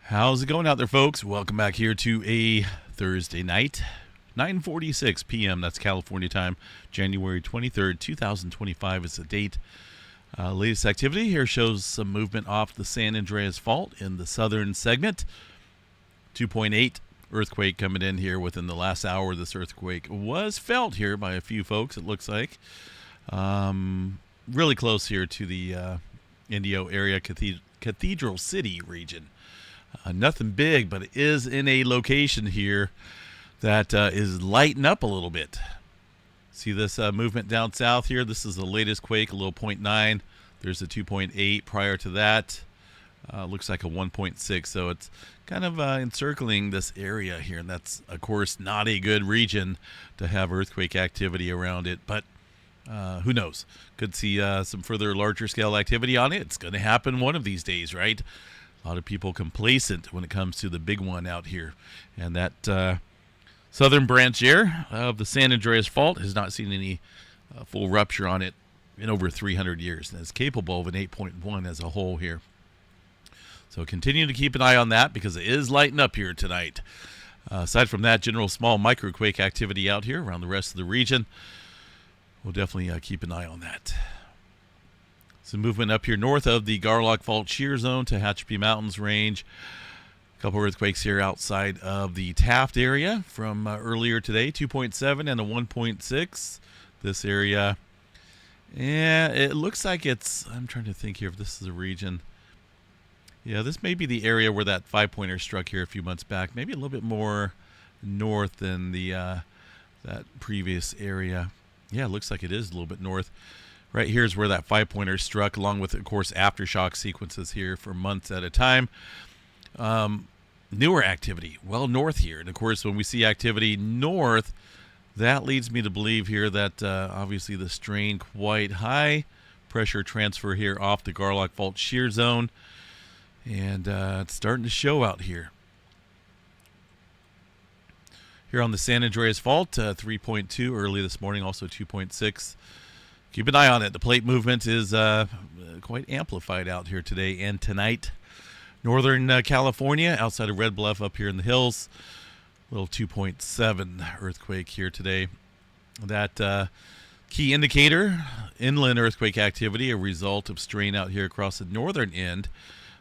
How's it going out there, folks? Welcome back here to a Thursday night, 9:46 p.m. That's California time. January 23rd, 2025 is the date. Latest activity here shows some movement off the San Andreas Fault in the southern segment. 2.8 earthquake coming in here within the last hour. This earthquake was felt here by a few folks, it looks like. Really close here to the Indio area, Cathedral City region. Nothing big, but it is in a location here that is lighting up a little bit. See this movement down south here? This is the latest quake, a little 0.9. There's a 2.8 prior to that. Looks like a 1.6, so it's kind of encircling this area here, and that's, of course, not a good region to have earthquake activity around it, but who knows? Could see some further larger scale activity on it. It's going to happen one of these days, right? A lot of people complacent when it comes to the big one out here. And that southern branch here of the San Andreas Fault has not seen any full rupture on it in over 300 years. And it's capable of an 8.1 as a whole here. So continue to keep an eye on that because it is lighting up here tonight. Aside from that, general small microquake activity out here around the rest of the region. We'll definitely keep an eye on that. Some movement up here north of the Garlock Fault shear zone to Tehachapi Mountains range. A couple earthquakes here outside of the Taft area from earlier today, 2.7 and a 1.6. This area, yeah, it looks like it's, I'm trying to think here if this is a region. Yeah, this may be the area where that 5-pointer struck here a few months back. Maybe a little bit more north than the that previous area. Yeah, it looks like it is a little bit north. Right here is where that 5-pointer struck, along with, of course, aftershock sequences here for months at a time. Newer activity, well north here. And, of course, when we see activity north, that leads me to believe here that, obviously, the strain quite high. Pressure transfer here off the Garlock Fault shear zone. And it's starting to show out here. Here on the San Andreas Fault, 3.2 early this morning, also 2.6. Keep an eye on it. The plate movement is quite amplified out here today and tonight. Northern California, outside of Red Bluff up here in the hills. Little 2.7 earthquake here today. That key indicator, inland earthquake activity, a result of strain out here across the northern end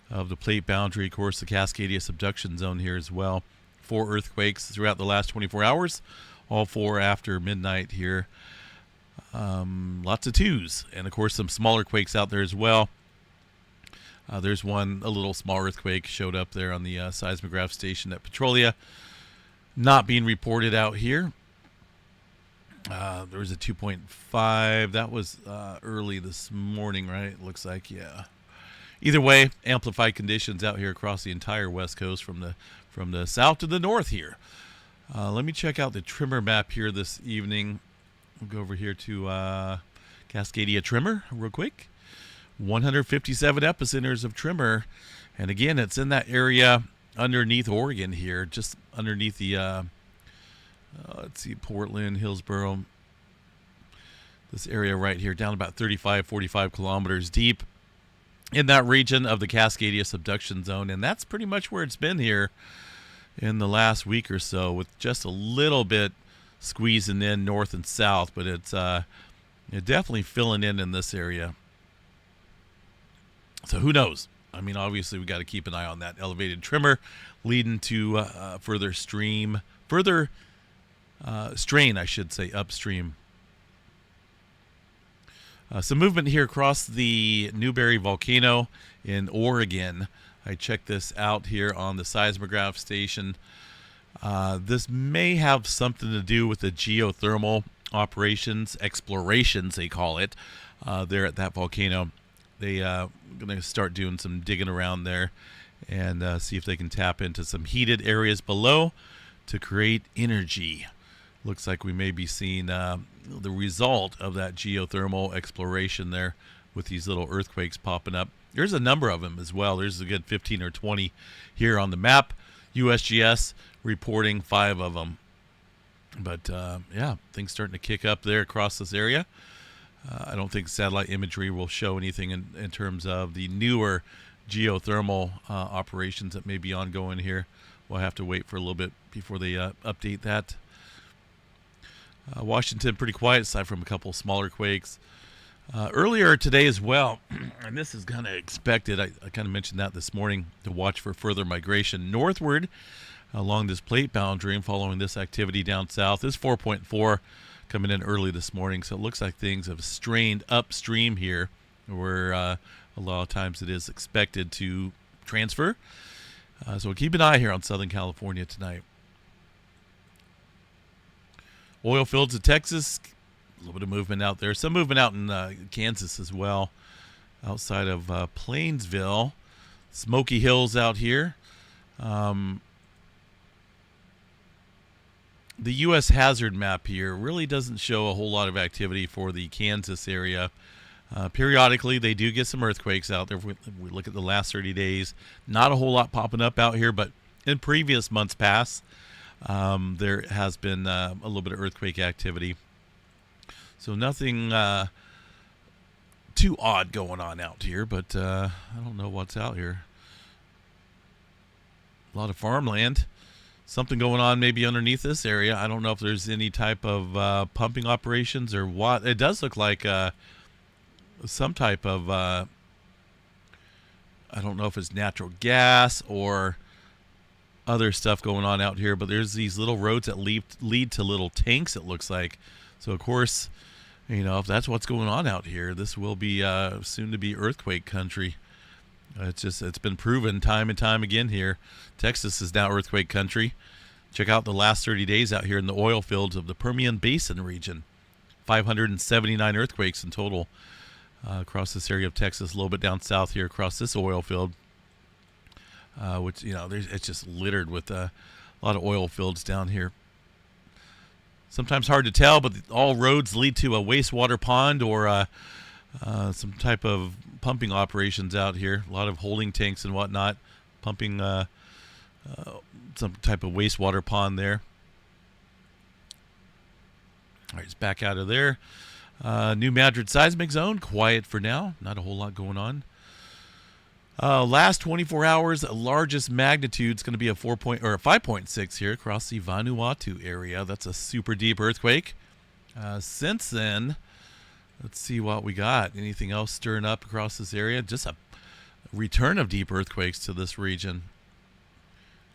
of the plate boundary. Of course, the Cascadia subduction zone here as well. 4 earthquakes throughout the last 24 hours. All 4 after midnight here. Lots of 2s, and of course some smaller quakes out there as well. There's one, a little small earthquake showed up there on the seismograph station at Petrolia, not being reported out here. There was a 2.5 that was early this morning, right? It looks like, yeah. Either way, amplified conditions out here across the entire west coast from the south to the north here. Let me check out the tremor map here this evening. We'll go over here to Cascadia Tremor real quick. 157 epicenters of tremor. And again, it's in that area underneath Oregon here, just underneath the, let's see, Portland, Hillsboro. This area right here, down about 35, 45 kilometers deep in that region of the Cascadia subduction zone. And that's pretty much where it's been here in the last week or so, with just a little bit squeezing in north and south, but it's definitely filling in this area. So who knows? I mean, obviously we got to keep an eye on that elevated tremor leading to further strain, I should say, upstream. Some movement here across the Newberry Volcano in Oregon. I checked this out here on the seismograph station. This may have something to do with the geothermal operations, explorations they call it, there at that volcano. They going to start doing some digging around there and see if they can tap into some heated areas below to create energy. Looks like we may be seeing the result of that geothermal exploration there with these little earthquakes popping up. There's a number of them as well. There's a good 15 or 20 here on the map. USGS reporting 5 of them. But, yeah, things starting to kick up there across this area. I don't think satellite imagery will show anything in terms of the newer geothermal operations that may be ongoing here. We'll have to wait for a little bit before they update that. Washington pretty quiet aside from a couple smaller quakes. Earlier today as well, and this is kind of expected, I kind of mentioned that this morning, to watch for further migration northward along this plate boundary and following this activity down south. This 4.4 coming in early this morning, so it looks like things have strained upstream here where a lot of times it is expected to transfer. So we'll keep an eye here on Southern California tonight. Oil fields of Texas, a little bit of movement out there. Some movement out in Kansas as well, outside of Plainsville. Smoky Hills out here. The U.S. hazard map here really doesn't show a whole lot of activity for the Kansas area. Periodically, they do get some earthquakes out there. If we look at the last 30 days, not a whole lot popping up out here, but in previous months past, there has been a little bit of earthquake activity. So nothing too odd going on out here, but I don't know what's out here. A lot of farmland. Something going on maybe underneath this area. I don't know if there's any type of pumping operations or what. It does look like some type of, I don't know if it's natural gas or other stuff going on out here, but there's these little roads that lead to little tanks, it looks like. So, of course, if that's what's going on out here, this will be soon to be earthquake country. It's been proven time and time again here. Texas is now earthquake country. Check out the last 30 days out here in the oil fields of the Permian Basin region. 579 earthquakes in total across this area of Texas, a little bit down south here across this oil field, which, it's just littered with a lot of oil fields down here. Sometimes hard to tell, but all roads lead to a wastewater pond or some type of pumping operations out here. A lot of holding tanks and whatnot, pumping some type of wastewater pond there. All right, it's back out of there. New Madrid seismic zone, quiet for now. Not a whole lot going on. Last 24 hours, largest magnitude is going to be a 5.6 here across the Vanuatu area. That's a super deep earthquake. Since then, let's see what we got. Anything else stirring up across this area? Just a return of deep earthquakes to this region.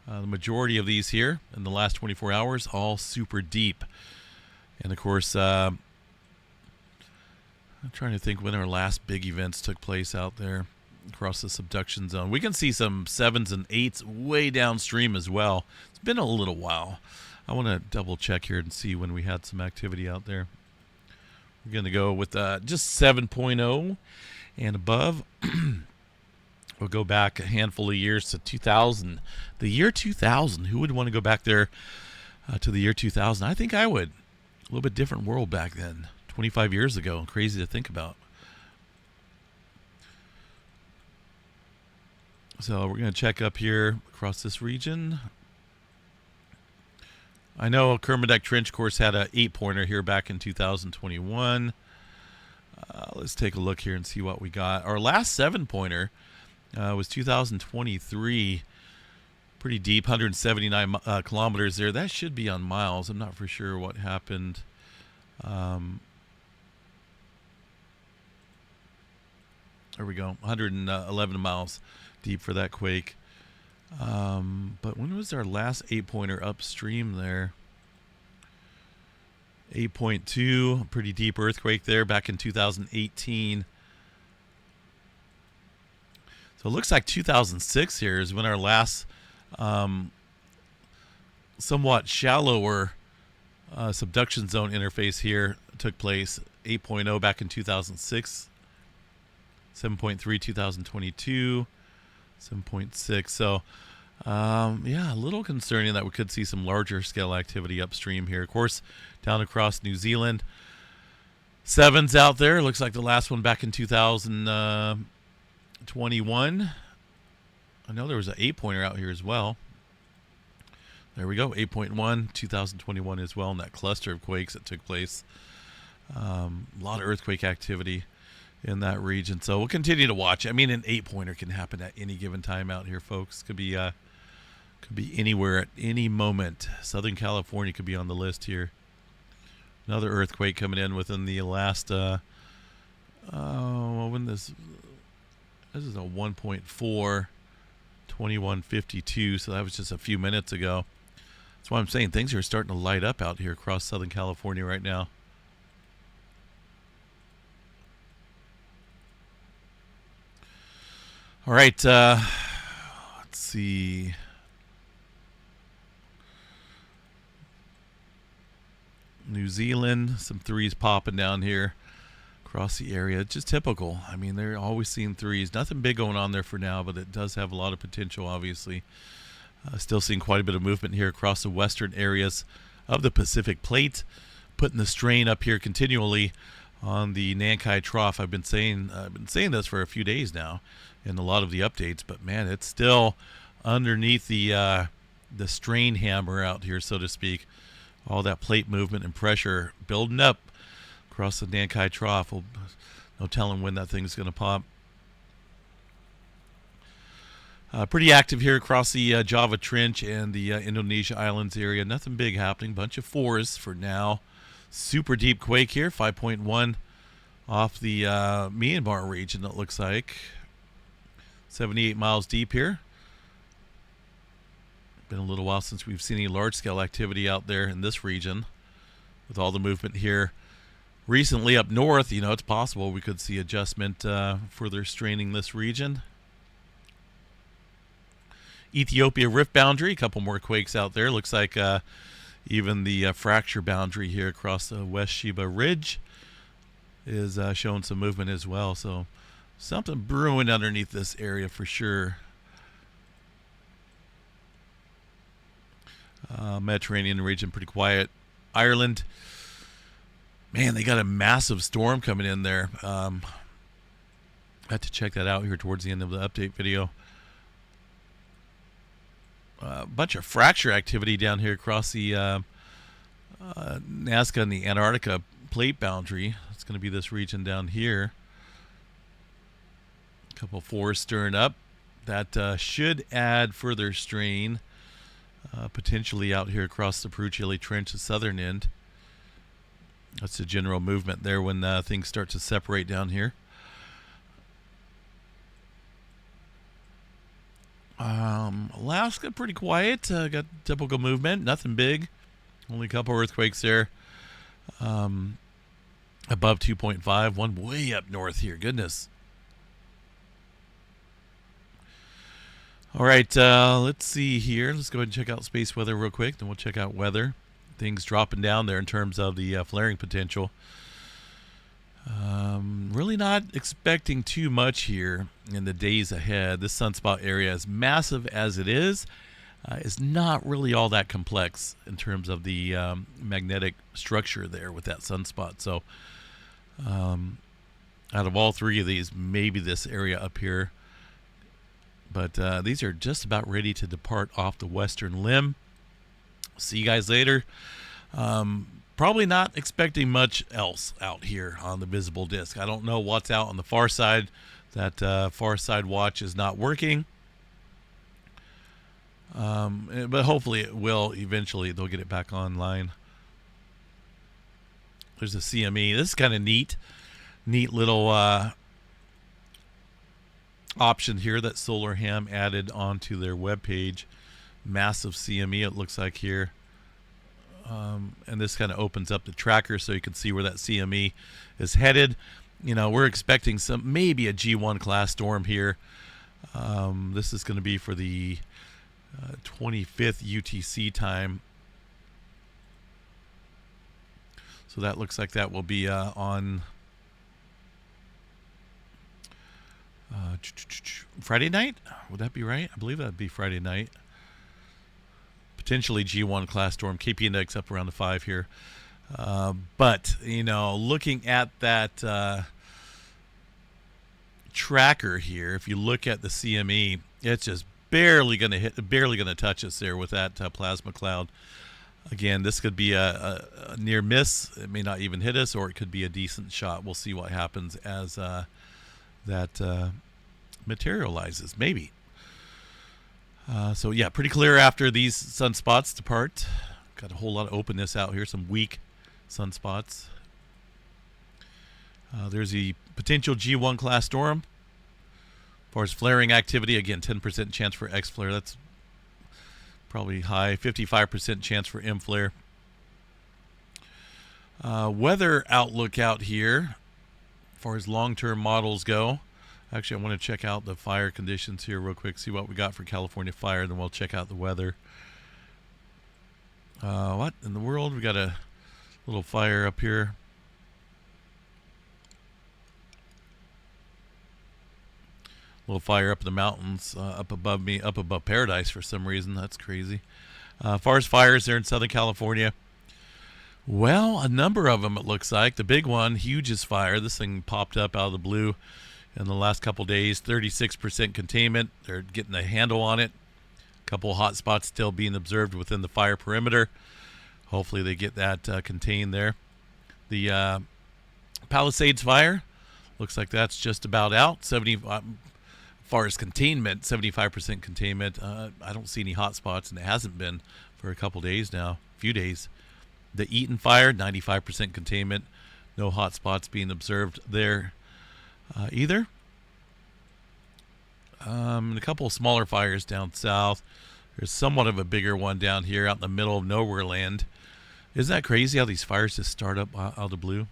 The majority of these here in the last 24 hours, all super deep. And, of course, I'm trying to think when our last big events took place out there across the subduction zone. We can see some 7s and 8s way downstream as well. It's been a little while. I want to double check here and see when we had some activity out there. We're going to go with just 7.0 and above. We'll go back a handful of years to 2000. The year 2000. Who would want to go back there to the year 2000? I think I would. A little bit different world back then. 25 years ago. Crazy to think about. So we're going to check up here across this region. I know Kermadec Trench, of course, had an 8-pointer here back in 2021. Let's take a look here and see what we got. Our last 7-pointer was 2023. Pretty deep, 179 kilometers there. That should be on miles. I'm not for sure what happened. There we go, 111 miles deep for that quake. But when was our last 8-pointer upstream there? 8.2, pretty deep earthquake there back in 2018. So it looks like 2006 here is when our last somewhat shallower subduction zone interface here took place. 8.0 back in 2006. 7.3 2022. 7.6. So, a little concerning that we could see some larger scale activity upstream here. Of course, down across New Zealand, 7s out there. Looks like the last one back in 2021. I know there was an 8-pointer out here as well. There we go, 8.1, 2021 as well, in that cluster of quakes that took place. A lot of earthquake activity in that region. So we'll continue to watch. I mean, an 8-pointer can happen at any given time out here, folks. Could be anywhere at any moment. Southern California could be on the list here. Another earthquake coming in within the last. When this is a 1.4, 2152. So that was just a few minutes ago. That's why I'm saying things are starting to light up out here across Southern California right now. All right, let's see. New Zealand, some threes popping down here across the area. Just typical. I mean, they're always seeing threes. Nothing big going on there for now, but it does have a lot of potential, obviously. Still seeing quite a bit of movement here across the western areas of the Pacific Plate, putting the strain up here continually on the Nankai Trough. I've been saying this for a few days now in a lot of the updates, but man, it's still underneath the strain hammer out here, so to speak. All that plate movement and pressure building up across the Nankai Trough. No telling when that thing's going to pop. Pretty active here across the Java Trench and the Indonesia Islands area. Nothing big happening. Bunch of fours for now. Super deep quake here, 5.1 off the Myanmar region, it looks like. 78 miles deep here. Been a little while since we've seen any large-scale activity out there in this region. With all the movement here recently up north, it's possible we could see adjustment further straining this region. Ethiopia rift boundary, a couple more quakes out there. Looks like even the fracture boundary here across the West Sheba Ridge is showing some movement as well. So something brewing underneath this area for sure. Mediterranean region pretty quiet. Ireland, man, they got a massive storm coming in there. I had to check that out here towards the end of the update video. A bunch of fracture activity down here across the Nazca and the Antarctica plate boundary. It's going to be this region down here. A couple fours stirring up. That should add further strain, potentially out here across the Peru-Chile Trench, the southern end. That's the general movement there when things start to separate down here. Alaska, pretty quiet. Got typical movement. Nothing big. Only a couple earthquakes there. Above 2.5. One way up north here. Goodness. All right. Let's see here. Let's go ahead and check out space weather real quick. Then we'll check out weather. Things dropping down there in terms of the flaring potential. Really not expecting too much here in the days ahead. This sunspot area, as massive as it is not really all that complex in terms of the magnetic structure there with that sunspot. So out of all three of these, maybe this area up here. But these are just about ready to depart off the western limb. See you guys later. Probably not expecting much else out here on the visible disk. I don't know what's out on the far side. That far side watch is not working. But hopefully it will eventually. They'll get it back online. There's a CME. This is kind of neat. Neat little option here that SolarHam added onto their webpage. Massive CME it looks like here. And this kind of opens up the tracker so you can see where that CME is headed. We're expecting maybe a G1 class storm here. This is going to be for the 25th UTC time. So that looks like that will be on Friday night. Would that be right? I believe that would be Friday night. Potentially G1 class storm. KP index up around the 5 here. But, looking at that tracker here, if you look at the CME, it's just barely going to touch us there with that plasma cloud. Again, this could be a near miss. It may not even hit us, or it could be a decent shot. We'll see what happens as that materializes, maybe. So yeah, pretty clear after these sunspots depart. Got a whole lot of openness out here, some weak sunspots. There's the potential G1 class storm. As far as flaring activity, again, 10% chance for X flare. That's probably high. 55% chance for M flare. Weather outlook out here, as far as long-term models go. Actually, I want to check out the fire conditions here real quick, see what we got for California fire, then we'll check out the weather. What in the world? We got a little fire up here. Little fire up in the mountains, up above me, up above Paradise for some reason. That's crazy. As far as fires there in Southern California, well, a number of them it looks like. The big one, hugest fire. This thing popped up out of the blue in the last couple days. 36% containment. They're getting a handle on it. A couple hot spots still being observed within the fire perimeter. Hopefully they get that contained there. The Palisades fire looks like that's just about out. 70. As far as containment, 75% containment. I don't see any hot spots, and it hasn't been for a couple days now, a few days. The Eaton fire, 95% containment. No hot spots being observed there either. And a couple of smaller fires down south. There's somewhat of a bigger one down here out in the middle of nowhere land. Isn't that crazy how these fires just start up out of the blue?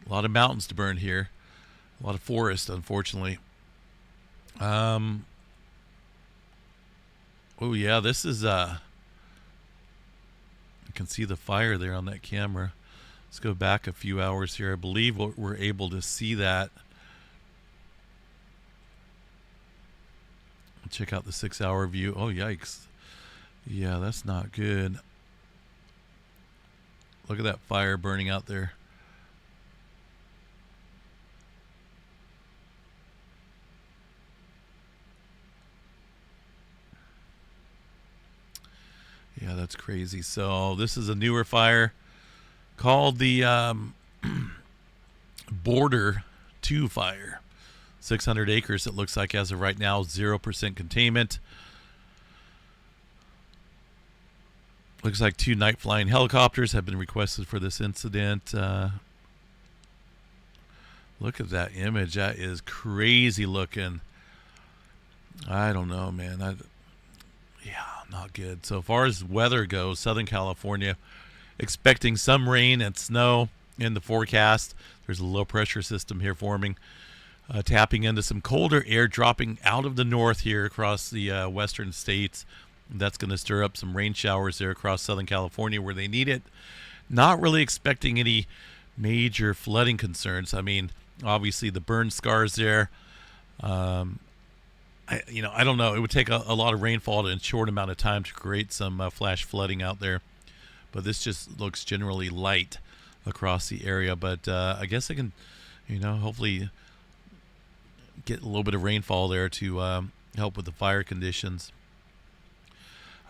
A lot of mountains to burn here. A lot of forest, unfortunately. Oh yeah, this is I can see the fire there on that camera. Let's go back a few hours here. I believe we're able to see that. Check out the 6-hour view. Oh yikes. Yeah, that's not good. Look at that fire burning out there. Yeah, that's crazy. So this is a newer fire called the Border 2 fire. 600 acres, it looks like, as of right now. 0% containment. Looks like 2 night flying helicopters have been requested for this incident. Look at that image. That is crazy looking. I don't know, man. Yeah, not good. So far as weather goes, Southern California expecting some rain and snow in the forecast. There's a low pressure system here forming, tapping into some colder air dropping out of the north here across the western states. That's going to stir up some rain showers there across Southern California where they need it. Not really expecting any major flooding concerns. I mean, obviously the burn scars there. I don't know. It would take a lot of rainfall in a short amount of time to create some flash flooding out there. But this just looks generally light across the area. But I guess I can, hopefully get a little bit of rainfall there to help with the fire conditions.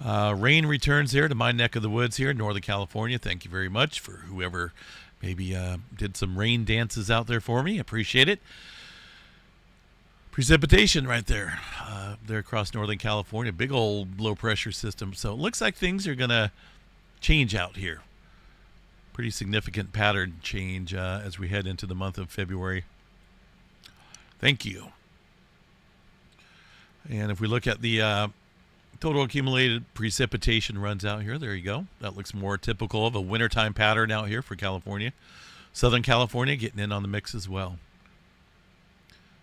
Rain returns here to my neck of the woods here in Northern California. Thank you very much for whoever maybe did some rain dances out there for me. Appreciate it. Precipitation right there, there across Northern California. Big old low pressure system. So it looks like things are going to change out here. Pretty significant pattern change as we head into the month of February. Thank you. And if we look at the total accumulated precipitation runs out here, there you go. That looks more typical of a wintertime pattern out here for California. Southern California getting in on the mix as well.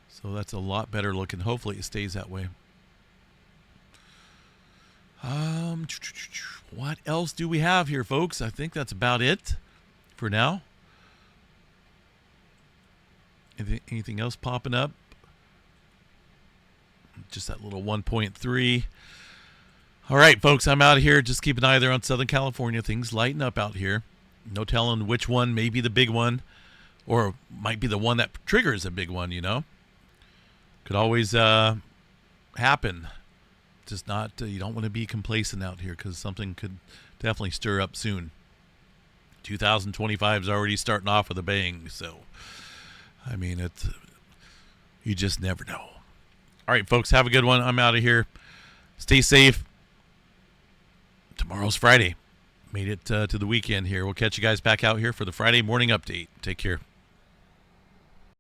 So that's a lot better looking. Hopefully it stays that way. What else do we have here, folks? I think that's about it for now. Anything else popping up? Just that little 1.3. All right, folks, I'm out of here. Just keep an eye there on Southern California. Things lighten up out here. No telling which one may be the big one, or might be the one that triggers a big one, Could always happen just not. You don't want to be complacent out here because something could definitely stir up soon. 2025 is already starting off with a bang, so I mean, you just never know. All right, folks, have a good one. I'm out of here. Stay safe. Tomorrow's Friday. Made it to the weekend here. We'll catch you guys back out here for the Friday morning update. Take care.